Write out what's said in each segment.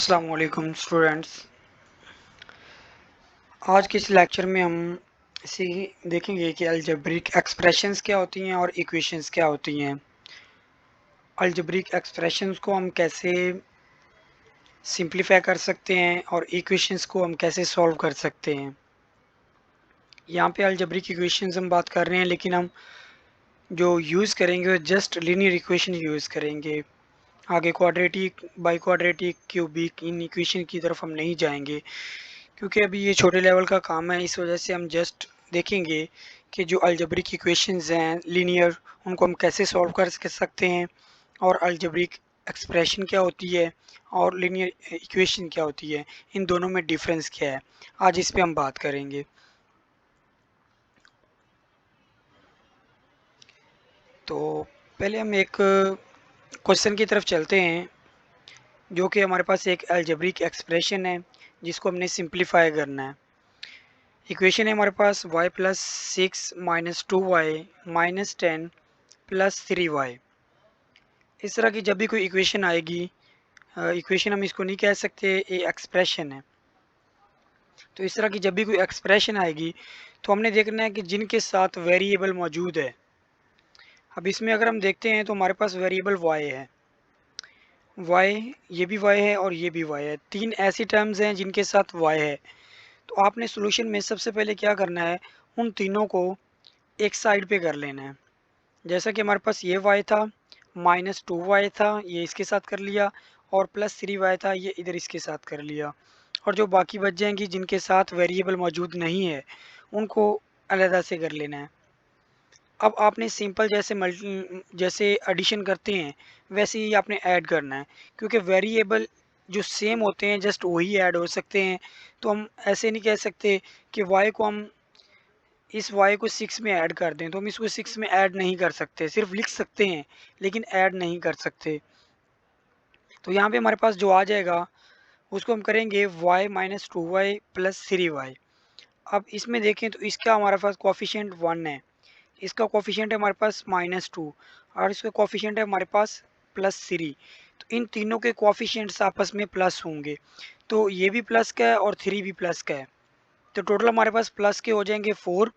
अस्सलाम वालेकुम स्टूडेंट्स। आज के इस लेक्चर में हम इसी देखेंगे कि अलजेब्रिक एक्सप्रेशंस क्या होती हैं और इक्वेशंस क्या होती हैं। अलजेब्रिक एक्सप्रेशंस को हम कैसे सिंप्लीफाई कर सकते हैं और इक्वेशंस को हम कैसे सॉल्व कर सकते हैं। यहाँ पे अलजेब्रिक इक्वेशंस हम बात कर रहे हैं, लेकिन हम जो यूज़ करेंगे वो जस्ट लीनियर इक्वेशन यूज़ करेंगे। आगे quadratic, by quadratic, cubic in equation की तरफ हम नहीं जाएंगे, क्योंकि अभी ये छोटे लेवल का काम है। इस वजह से हम जस्ट देखेंगे कि जो अलजेब्रिक इक्वेशंस हैं लीनियर, उनको हम कैसे सॉल्व कर सकते हैं और अलजेब्रिक एक्सप्रेशन क्या होती है और लीनियर इक्वेशन क्या होती है, इन दोनों में डिफरेंस क्या है, आज इस पे हम बात करेंगे। तो पहले हम एक क्वेश्चन की तरफ चलते हैं, जो कि हमारे पास एक अलजेब्रिक एक्सप्रेशन है जिसको हमने सिंप्लीफाई करना है। इक्वेशन है हमारे पास y plus 6 minus 2y minus 10 plus 3y। इस तरह की जब भी कोई इक्वेशन आएगी, इक्वेशन हम इसको नहीं कह सकते, ये एक्सप्रेशन है। तो इस तरह की जब भी कोई एक्सप्रेशन आएगी तो हमने देखना है कि जिनके साथ वेरिएबल मौजूद है। अब इसमें अगर हम देखते हैं तो हमारे पास वेरिएबल y है, y, ये भी y है और ये भी y है। तीन ऐसी टर्म्स हैं जिनके साथ y है। तो आपने सॉल्यूशन में सबसे पहले क्या करना है, उन तीनों को एक साइड पे कर लेना है। जैसा कि हमारे पास ये y था, माइनस 2y था, ये इसके साथ कर लिया, और प्लस 3y था, ये इधर इसके साथ कर लिया। और जो बाकी बच जाएंगी जिनके साथ वेरिएबल मौजूद नहीं है, उनको अलहदा से कर लेना है। अब आपने सिंपल जैसे एडिशन करते हैं वैसे ही आपने ऐड करना है, क्योंकि वेरिएबल जो सेम होते हैं जस्ट वही ऐड हो सकते हैं। तो हम ऐसे नहीं कह सकते कि y को हम इस y को 6 में ऐड कर दें, तो हम इसको 6 में ऐड नहीं कर सकते, सिर्फ लिख सकते हैं लेकिन ऐड नहीं कर सकते। तो यहाँ पे हमारे पास जो आ जाएगा उसको हम करेंगे y minus 2y plus 3y। अब इसमें देखें तो इसका हमारे पास कोफिशिएंट 1 है, इसका कोफिशिएंट है हमारे पास माइनस 2, और इसका कोफिशिएंट है हमारे पास प्लस 3। तो इन तीनों के कोफिशिएंट्स आपस में प्लस होंगे, तो ये भी प्लस का है और 3 भी प्लस का है। तो टोटल हमारे पास प्लस के हो जाएंगे 4,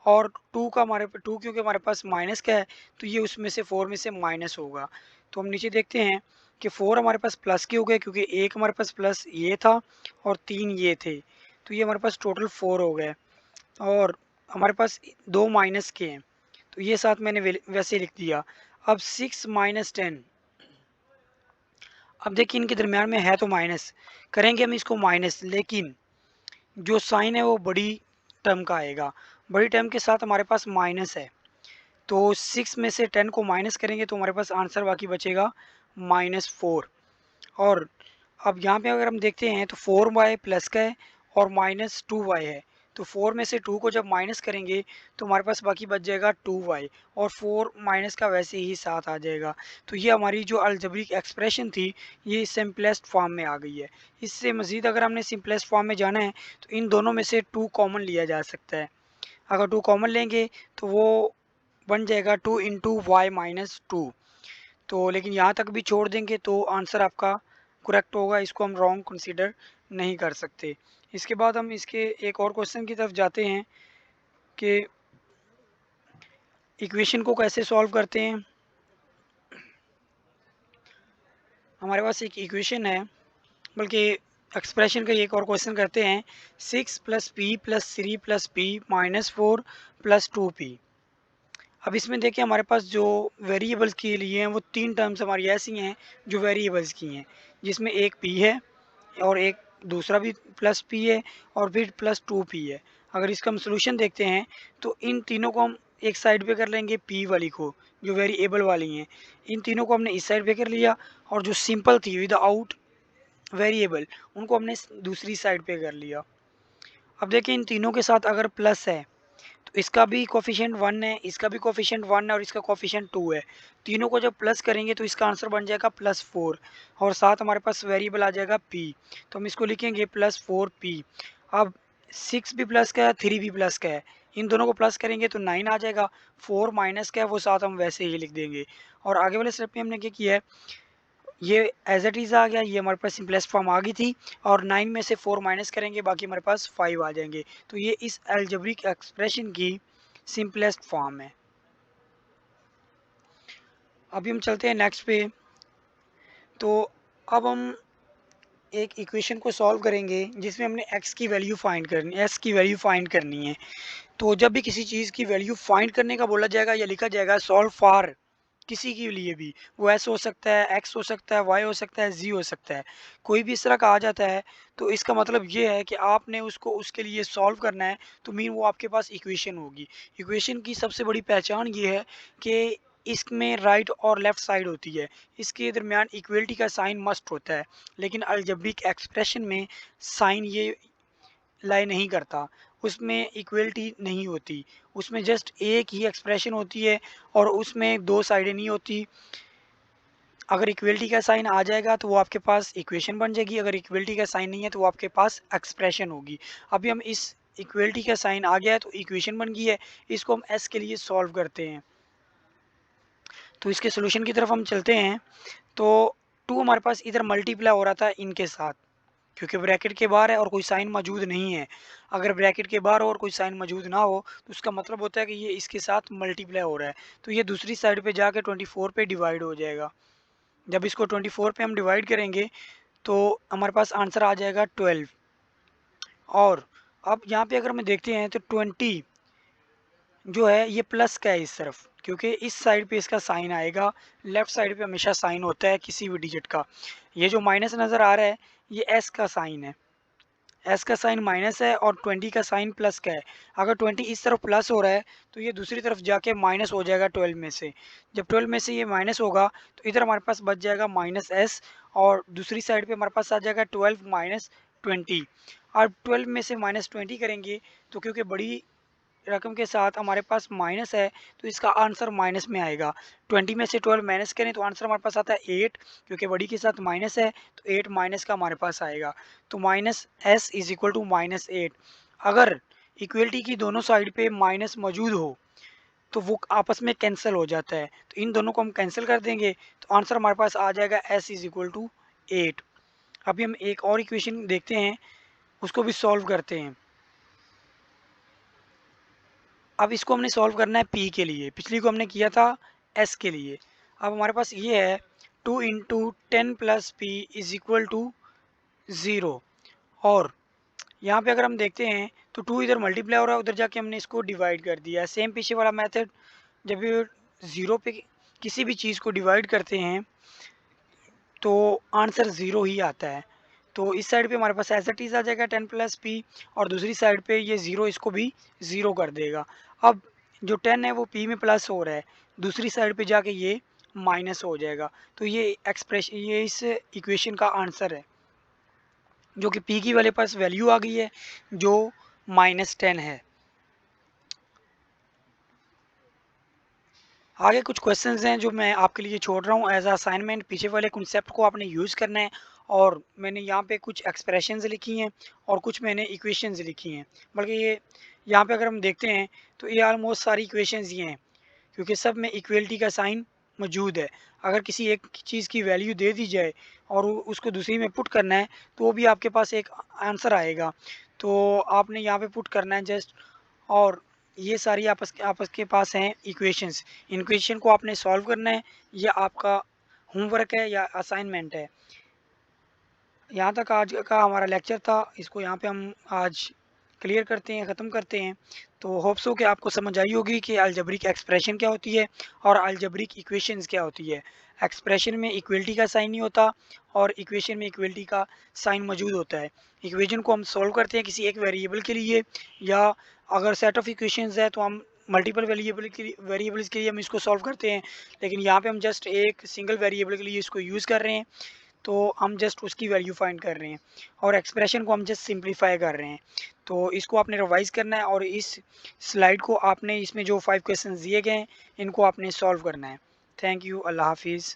और 2 का हमारे 2 क्योंकि हमारे पास माइनस का है तो ये उसमें से 4 में से माइनस होगा। तो हम नीचे देखते हैं कि 4 हमारे पास प्लस के हो गए, क्योंकि एक हमारे पास प्लस ये था और 3 ये थे, तो ये हमारे पास टोटल 4 हो गए। और हमारे पास 2 माइनस के हैं, तो ये साथ मैंने वैसे लिख दिया। अब 6 माइनस 10, अब देखिए इनके दरमियान में है तो माइनस, करेंगे हम इसको माइनस, लेकिन जो साइन है वो बड़ी टर्म का आएगा, बड़ी टर्म के साथ हमारे पास माइनस है। तो 6 में से 10 को माइनस करेंगे तो हमारे पास आंसर बाकी बचेगा -4। और अब यहाँ पे अगर हम देखते हैं तो 4y प्लस का है और -2y है, तो 4 में से 2 को जब माइनस करेंगे तो हमारे पास बाकी बच जाएगा 2y, और 4 माइनस का वैसे ही साथ आ जाएगा। तो ये हमारी जो अलजेब्रिक एक्सप्रेशन थी ये सिंपलेस्ट फॉर्म में आ गई है। इससे मज़ीद अगर हमने सिंपलेस्ट फॉर्म में जाना है तो इन दोनों में से 2 कॉमन लिया जा सकता है। अगर 2 कॉमन लेंगे तो वो बन जाएगा 2 इंटू वाई माइनस 2। तो लेकिन यहाँ तक भी छोड़ देंगे तो आंसर आपका करेक्ट होगा, इसको हम रॉन्ग कंसीडर नहीं कर सकते। इसके बाद हम इसके एक और क्वेश्चन की तरफ जाते हैं कि इक्वेशन को कैसे सॉल्व करते हैं। हमारे पास एक इक्वेशन है, बल्कि एक्सप्रेशन का एक और क्वेश्चन करते हैं। 6 plus P plus 3 plus P minus 4 plus 2p। अब इसमें देखिए हमारे पास जो वेरिएबल्स के लिए हैं वो तीन टर्म्स हमारी ऐसी हैं जो वेरिएबल्स की हैं, जिसमें एक p है और एक दूसरा भी प्लस p है और फिर प्लस 2p है। अगर इसका हम सोल्यूशन देखते हैं तो इन तीनों को हम एक साइड पे कर लेंगे, p वाली को जो वेरिएबल वाली हैं, इन तीनों को हमने इस साइड पे कर लिया, और जो सिंपल थी विदाउट वेरिएबल उनको हमने दूसरी साइड पे कर लिया। अब देखिए इन तीनों के साथ अगर प्लस है तो इसका भी कोफिशिएंट 1 है, इसका भी कोफिशिएंट 1 है और इसका कोफिशिएंट 2 है। तीनों को जब प्लस करेंगे तो इसका आंसर बन जाएगा +4, और साथ हमारे पास वेरिएबल आ जाएगा p, तो हम इसको लिखेंगे +4p। अब 6 भी प्लस का है, 3 भी प्लस का है, इन दोनों को प्लस करेंगे तो 9 आ जाएगा। 4 माइनस का है वो साथ हम वैसे ही लिख देंगे। और आगे वाले स्टेप में हमने क्या किया है, ये एज इट इज़ आ गया, ये हमारे पास सिंपलेस्ट फॉर्म आ गई थी। और 9 में से 4 माइनस करेंगे, बाकी हमारे पास 5 आ जाएंगे। तो ये इस अलजेब्रिक एक्सप्रेशन की सिंपलेस्ट फॉर्म है। अभी हम चलते हैं नेक्स्ट पे। तो अब हम एक इक्वेशन को सॉल्व करेंगे जिसमें हमने x की वैल्यू फाइंड करनी है, s की वैल्यू फाइंड करनी है। तो जब भी किसी चीज़ की वैल्यू फाइंड करने का बोला जाएगा या लिखा जाएगा सॉल्व फॉर किसी के लिए भी, वो s हो सकता है, x हो सकता है, y हो सकता है, z हो सकता है, कोई भी इस तरह का आ जाता है, तो इसका मतलब ये है कि आपने उसको उसके लिए सॉल्व करना है। तो मीन वो आपके पास इक्वेशन होगी। इक्वेशन की सबसे बड़ी पहचान ये है कि इसमें राइट और लेफ़्ट साइड होती है, इसके दरमियान इक्वलिटी का साइन मस्ट होता है। लेकिन अलजेब्रिक एक्सप्रेशन में साइन ये लाई नहीं करता, उसमें इक्वलिटी नहीं होती, उसमें जस्ट एक ही एक्सप्रेशन होती है और उसमें दो साइडें नहीं होती। अगर इक्वलिटी का साइन आ जाएगा तो वो आपके पास इक्वेशन बन जाएगी, अगर इक्वलिटी का साइन नहीं है तो वो आपके पास एक्सप्रेशन होगी। अभी हम इस इक्वलिटी का साइन आ गया है तो इक्वेशन बन गई है, इसको हम एस के लिए सॉल्व करते हैं। तो इसके सोल्यूशन की तरफ हम चलते हैं। तो 2 हमारे पास इधर मल्टीप्लाई हो रहा था इनके साथ, क्योंकि ब्रैकेट के बाहर है और कोई साइन मौजूद नहीं है। अगर ब्रैकेट के बाहर हो और कोई साइन मौजूद ना हो तो उसका मतलब होता है कि ये इसके साथ मल्टीप्लाई हो रहा है। तो ये दूसरी साइड पे जाके 24 पे डिवाइड हो जाएगा। जब इसको 24 पे हम डिवाइड करेंगे तो हमारे पास आंसर आ जाएगा 12। और अब यहाँ पे अगर हम देखते हैं तो 20 जो है ये प्लस का है इस तरफ, क्योंकि इस साइड पे इसका साइन आएगा। लेफ्ट साइड पे हमेशा साइन होता है किसी भी डिजिट का। ये जो माइनस नज़र आ रहा है ये एस का साइन है, एस का साइन माइनस है और 20 का साइन प्लस का है। अगर 20 इस तरफ प्लस हो रहा है तो ये दूसरी तरफ जाके माइनस हो जाएगा 12 में से। जब 12 में से ये माइनस होगा तो इधर हमारे पास बच जाएगा माइनस एस, और दूसरी साइड पे हमारे पास आ जाएगा 12 माइनस 20। और 12 में से माइनस 20 करेंगे तो क्योंकि बड़ी रकम के साथ हमारे पास माइनस है तो इसका आंसर माइनस में आएगा। 20 में से 12 माइनस करें तो आंसर हमारे पास आता है 8, क्योंकि बड़ी के साथ माइनस है तो 8 माइनस का हमारे पास आएगा। तो minus S is equal to -8। अगर इक्वलिटी की दोनों साइड पे माइनस मौजूद हो तो वो आपस में कैंसिल हो जाता है, तो इन दोनों को हम कैंसिल कर देंगे तो आंसर हमारे पास आ जाएगा एस इज इक्वल टू 8। अभी हम एक और इक्वेशन देखते हैं, उसको भी सॉल्व करते हैं। अब इसको हमने सॉल्व करना है पी के लिए, पिछली को हमने किया था एस के लिए। अब हमारे पास ये है 2 into 10 plus P is equal to 0। और यहाँ पे अगर हम देखते हैं तो 2 इधर मल्टीप्लाई हो रहा है, उधर जाके हमने इसको डिवाइड कर दिया है। सेम पीछे वाला मेथड, जब ये 0 पे किसी भी चीज़ को डिवाइड करते हैं तो आंसर 0 ही आता है। तो इस साइड पे हमारे पास एज इट इज़ आ जाएगा 10 प्लस पी, और दूसरी साइड पे ये 0 इसको भी 0 कर देगा। अब जो 10 है वो पी में प्लस हो रहा है, दूसरी साइड पे जाके ये माइनस हो जाएगा। तो ये एक्सप्रेशन, ये इस इक्वेशन का आंसर है, जो कि पी की वाले पास वैल्यू आ गई है जो -10 है। आगे कुछ क्वेश्चंस हैं जो मैं आपके लिए छोड़ रहा हूँ एज असाइनमेंट। पीछे वाले कॉन्सेप्ट को आपने यूज़ करना है। और मैंने यहाँ पे कुछ एक्सप्रेशंस लिखी हैं और कुछ मैंने इक्वेशंस लिखी हैं। बल्कि ये यहाँ पे अगर हम देखते हैं तो ये ऑलमोस्ट सारी इक्वेशंस ये हैं, क्योंकि सब में इक्वलिटी का साइन मौजूद है। अगर किसी एक चीज़ की वैल्यू दे दी जाए और उसको दूसरी में पुट करना है तो वो भी आपके पास एक आंसर आएगा। तो आपने यहाँ पे पुट करना है जस्ट। और ये सारी आपस के पास हैं इक्वेशंस, इन इक्वेशन को आपने सॉल्व करना है। ये आपका होमवर्क है या असाइनमेंट है। यहाँ तक आज का हमारा लेक्चर था, इसको यहाँ पे हम आज क्लियर करते हैं, ख़त्म करते हैं। तो होप सो कि आपको समझ आई होगी कि अलजेब्रिक एक्सप्रेशन क्या होती है और अलजेब्रिक इक्वेशंस क्या होती है। एक्सप्रेशन में इक्वलिटी का साइन नहीं होता और इक्वेशन में इक्वलिटी का साइन मौजूद होता है। इक्वेशन को हम सॉल्व करते हैं किसी एक वेरिएबल के लिए, या अगर सेट ऑफ इक्वेशंस है तो हम मल्टीपल वेरिएबल्स के लिए हम इसको सॉल्व करते हैं। लेकिन यहाँ पे हम जस्ट एक सिंगल वेरिएबल के लिए इसको यूज़ कर रहे हैं, तो हम जस्ट उसकी वैल्यू फाइंड कर रहे हैं और एक्सप्रेशन को हम जस्ट सिंप्लीफाई कर रहे हैं। तो इसको आपने रिवाइज करना है और इस स्लाइड को आपने, इसमें जो 5 क्वेश्चंस दिए गए हैं इनको आपने सॉल्व करना है। थैंक यू, अल्लाह हाफिज़।